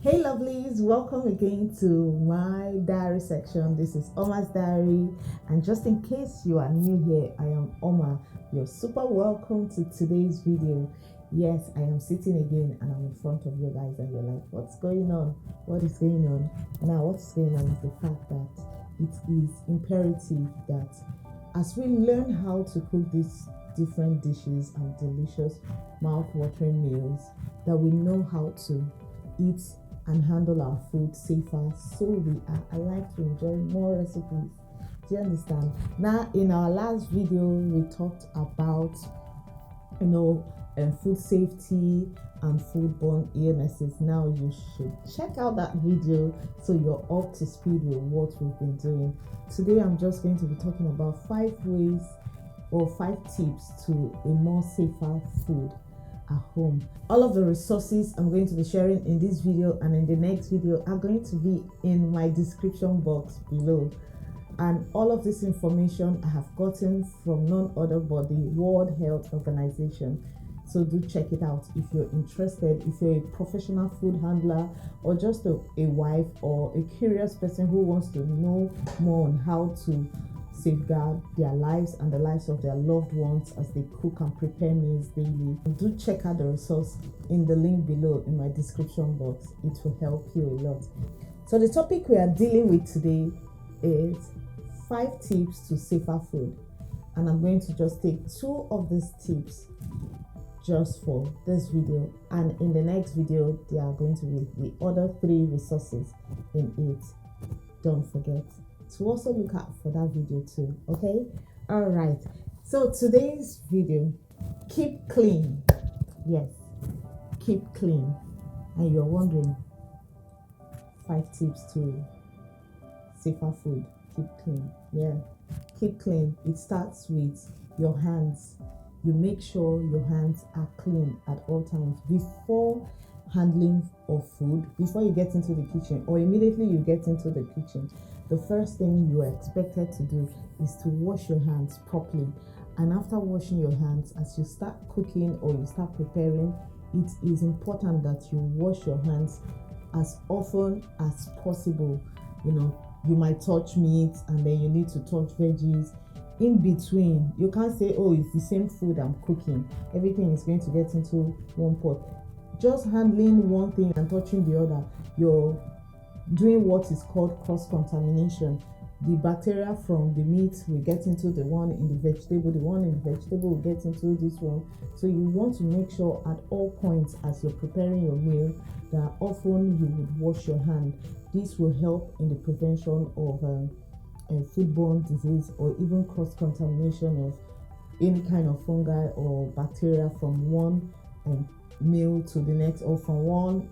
Hey lovelies, welcome again to my diary section. This is Oma's diary, and just in case you are new here, I am Oma. You're super welcome to today's video. Yes, I am sitting again and I'm in front of you guys and you're like, what's going on? What is going on? Now what's going on is the fact that it is imperative that as we learn how to cook these different dishes and delicious mouth-watering meals, that we know how to eat and handle our food safer, so we are alive to enjoy more recipes. Do you understand? Now, in our last video, we talked about food safety and foodborne illnesses. Now you should check out that video so you're up to speed with what we've been doing. Today I'm just going to be talking about 5 ways or 5 tips to a more safer food at home. All of the resources I'm going to be sharing in this video and in the next video are going to be in my description box below, and all of this information I have gotten from none other but the World Health Organization. So do check it out if you're interested, if you're a professional food handler or just a wife or a curious person who wants to know more on how to safeguard their lives and the lives of their loved ones as they cook and prepare meals daily. Do check out the resource in the link below in my description box. It will help you a lot. So the topic we are dealing with today is 5 tips to safer food, and I'm going to just take 2 of these tips just for this video, and in the next video there are going to be the other 3 resources in it. Don't forget to also look out for that video too. Okay, all right, so today's video, keep clean. Yes, keep clean. And you're wondering, 5 tips to safer food. Keep clean. Yeah, keep clean. It starts with your hands. You make sure your hands are clean at all times before handling of food, before you get into the kitchen or immediately you get into the kitchen. The first thing you are expected to do is to wash your hands properly. And after washing your hands, as you start cooking or you start preparing, it is important that you wash your hands as often as possible. You might touch meat and then you need to touch veggies in between. You can't say, oh, it's the same food I'm cooking, everything is going to get into one pot. Just handling one thing and touching the other, you're doing what is called cross-contamination. The bacteria from the meat will get into the one in the vegetable, the one in the vegetable will get into this one. So you want to make sure at all points as you're preparing your meal that often you would wash your hand. This will help in the prevention of foodborne disease or even cross-contamination of any kind of fungi or bacteria from one meal to the next, or from one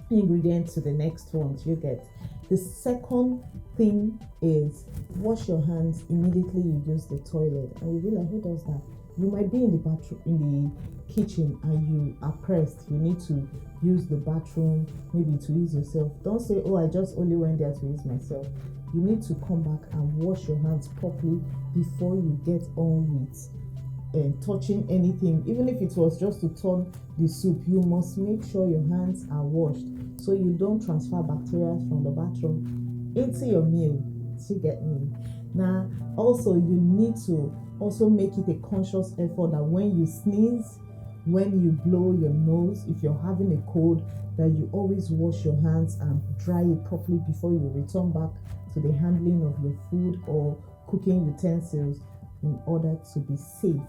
ingredient to the next one. You get. The second thing is wash your hands immediately you use the toilet. And you'll be like, who does that? You might be in the bathroom, in the kitchen, and you are pressed. You need to use the bathroom, maybe to use yourself. Don't say, oh, I just only went there to use myself. You need to come back and wash your hands properly before you get on with touching anything. Even if it was just to turn the soup, you must make sure your hands are washed so you don't transfer bacteria from the bathroom into your meal. You get me? Now, also, you need to also make it a conscious effort that when you sneeze, when you blow your nose, if you're having a cold, that you always wash your hands and dry it properly before you return back to the handling of your food or cooking utensils, in order to be safe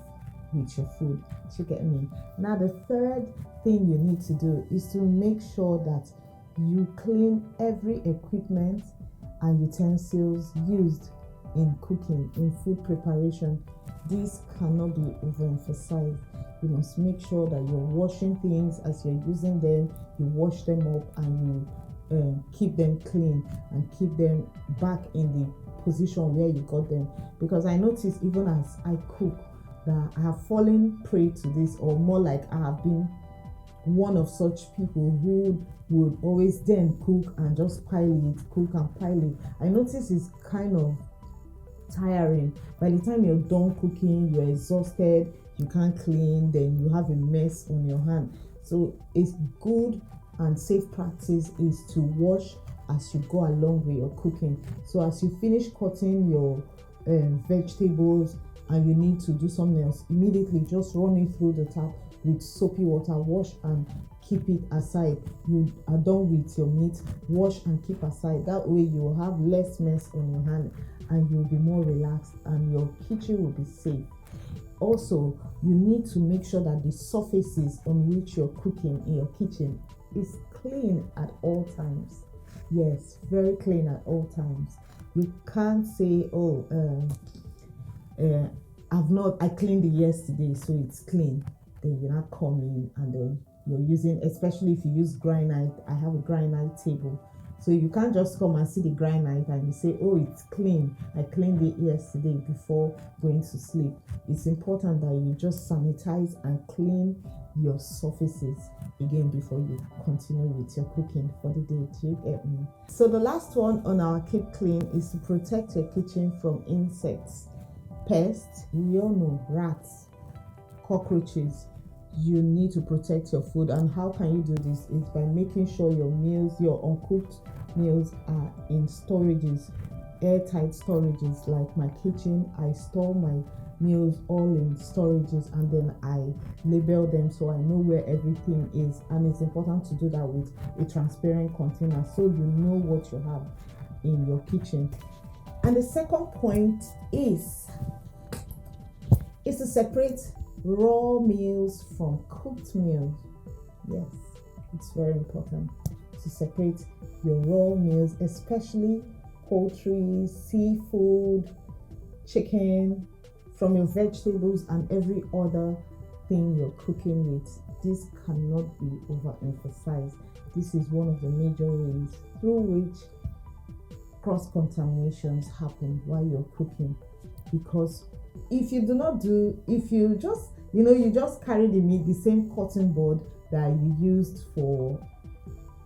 with your food. You get me? Now, the third thing you need to do is to make sure that you clean every equipment and utensils used in cooking, in food preparation. This cannot be overemphasized. You must make sure that you're washing things as you're using them, you wash them up and you keep them clean and keep them back in the position where you got them. Because I notice even as I cook that I have fallen prey to this, or more like I have been one of such people who would always then cook and just pile it, cook and pile it. I notice it's kind of tiring. By the time you're done cooking, you're exhausted, you can't clean, then you have a mess on your hand. So it's good and safe practice is to wash as you go along with your cooking. So as you finish cutting your vegetables and you need to do something else, immediately just run it through the tap with soapy water, wash and keep it aside. You are done with your meat, wash and keep aside. That way you will have less mess on your hand and you'll be more relaxed and your kitchen will be safe. Also, you need to make sure that the surfaces on which you're cooking in your kitchen is clean at all times. Yes, very clean at all times. You can't say, I cleaned it yesterday, so it's clean. Then you're not coming and then you're using, especially if you use granite. I have a granite table. So you can't just come and see the granite and you say, oh, it's clean. I cleaned it yesterday before going to sleep. It's important that you just sanitize and clean your surfaces again before you continue with your cooking for the day. Do you get me? So the last one on our keep clean is to protect your kitchen from insects, pests. We all know rats, cockroaches. You need to protect your food, and how can you do this is by making sure your meals, your uncooked meals, are in storages, airtight storages. Like my kitchen, I store my meals all in storages and then I label them so I know where everything is, and it's important to do that with a transparent container so you know what you have in your kitchen. And the second point is to separate raw meals from cooked meals. Yes, it's very important to separate your raw meals, especially poultry, seafood, chicken, from your vegetables and every other thing you're cooking with. This cannot be overemphasized. This is one of the major ways through which cross-contaminations happen while you're cooking. Because if you just carry the meat, the same cutting board that you used for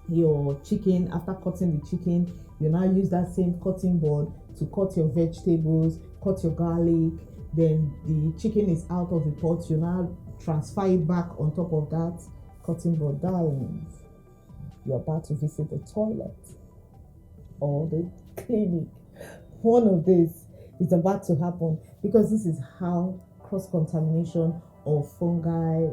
your chicken, after cutting the chicken, you now use that same cutting board to cut your vegetables, cut your garlic, then the chicken is out of the pot, you now transfer it back on top of that cutting board. Darlings, you're about to visit the toilet or the clinic. One of these is about to happen, because this is how cross-contamination of fungi,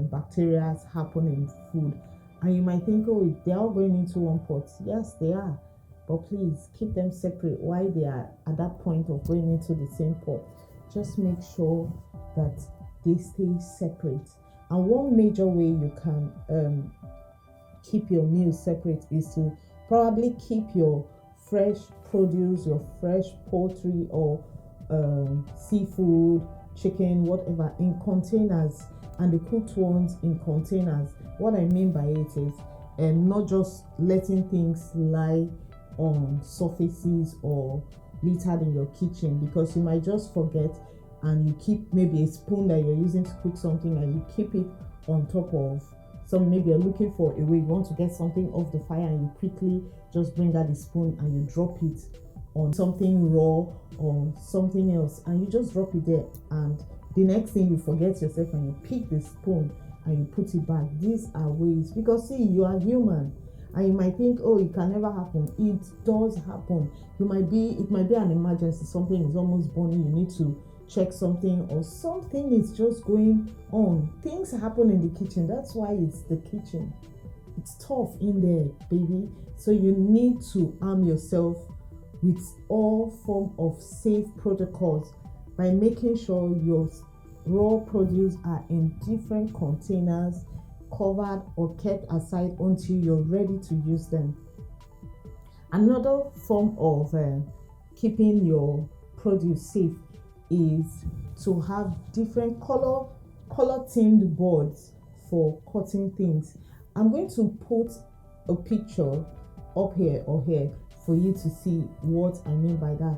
bacteria happen in food. And you might think, oh, they're all going into one pot. Yes, they are, but please keep them separate while they are at that point of going into the same pot. Just make sure that they stay separate. And one major way you can keep your meals separate is to probably keep your fresh produce, your fresh poultry or seafood, chicken, whatever, in containers, and the cooked ones in containers. What I mean by it is not just letting things lie on surfaces or littered in your kitchen, because you might just forget and you keep maybe a spoon that you're using to cook something and you keep it on top of some, maybe you're looking for a way, you want to get something off the fire and you quickly just bring out the spoon and you drop it on something raw or something else, and you just drop it there, and the next thing you forget yourself and you pick the spoon and you put it back. These are ways, because see, you are human and you might think, oh, it can never happen. It does happen. It might be an emergency, something is almost burning, you need to check something, or something is just going on. Things happen in the kitchen. That's why it's the kitchen. It's tough in there, baby. So you need to arm yourself with all form of safe protocols by making sure your raw produce are in different containers, covered or kept aside until you're ready to use them. Another form of keeping your produce safe is to have different color themed boards for cutting things. I'm going to put a picture up here or here for you to see what I mean by that.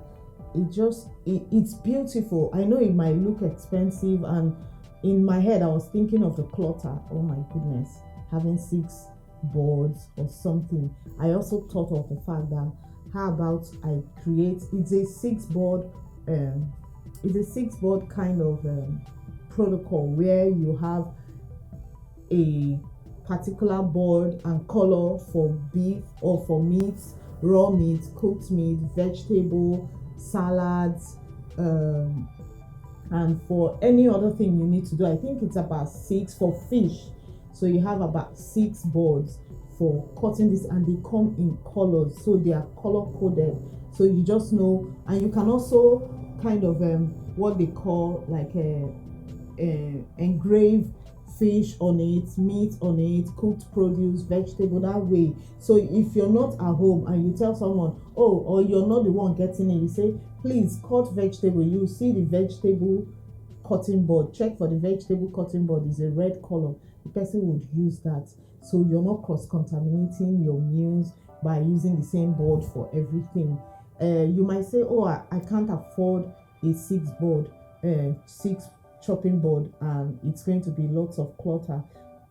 It's beautiful. I know it might look expensive, and in my head I was thinking of the clutter. Oh my goodness, having 6 boards or something. I also thought of the fact that how about I create, it's a 6 board kind of protocol where you have a particular board and color for beef or for meats, raw meat, cooked meat, vegetable, salads, and for any other thing you need to do. I think it's about 6 for fish, so you have about 6 boards for cutting this, and they come in colors, so they are color coded, so you just know. And you can also kind of what they call like engrave fish on it, meat on it, cooked produce, vegetable, that way. So if you're not at home and you tell someone, oh, or you're not the one getting it, you say, please cut vegetable, you see the vegetable cutting board, check for the vegetable cutting board is a red color, the person would use that, so you're not cross-contaminating your meals by using the same board for everything. You might say, oh, I can't afford a 6 board, 6 chopping board, and it's going to be lots of clutter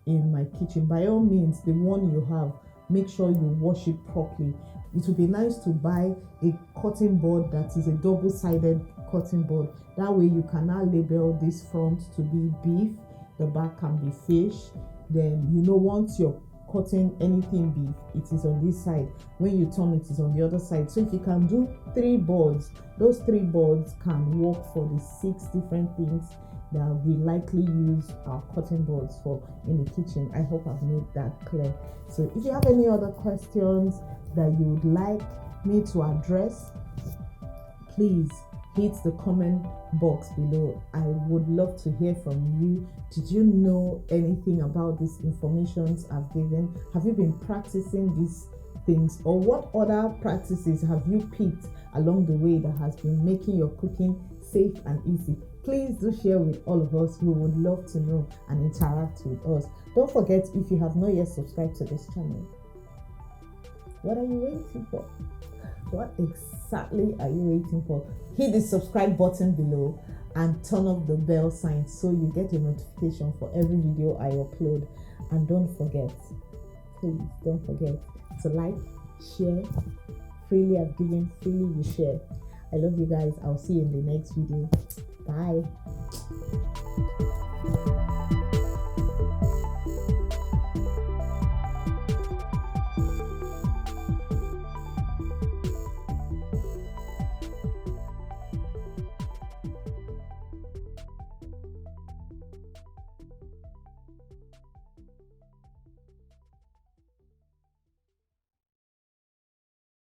in my kitchen. By all means, the one you have, make sure you wash it properly. It would be nice to buy a cutting board that is a double-sided cutting board. That way you can now label this front to be beef, the back can be fish. Then once you're cutting anything beef, it is on this side. When you turn it is on the other side. So if you can do 3 boards, those 3 boards can work for the 6 different things that we likely use our cutting boards for in the kitchen. I hope I've made that clear. So if you have any other questions that you would like me to address, please hit the comment box below. I would love to hear from you. Did you know anything about these informations I've given? Have you been practicing these things, or what other practices have you picked along the way that has been making your cooking safe and easy? Please do share with all of us. We would love to know and interact with us. Don't forget, if you have not yet subscribed to this channel, what are you waiting for? What exactly are you waiting for? Hit the subscribe button below and turn off the bell sign so you get a notification for every video I upload. And don't forget, please don't forget to like, share. Freely I've given, freely you share. I love you guys. I'll see you in the next video. Bye.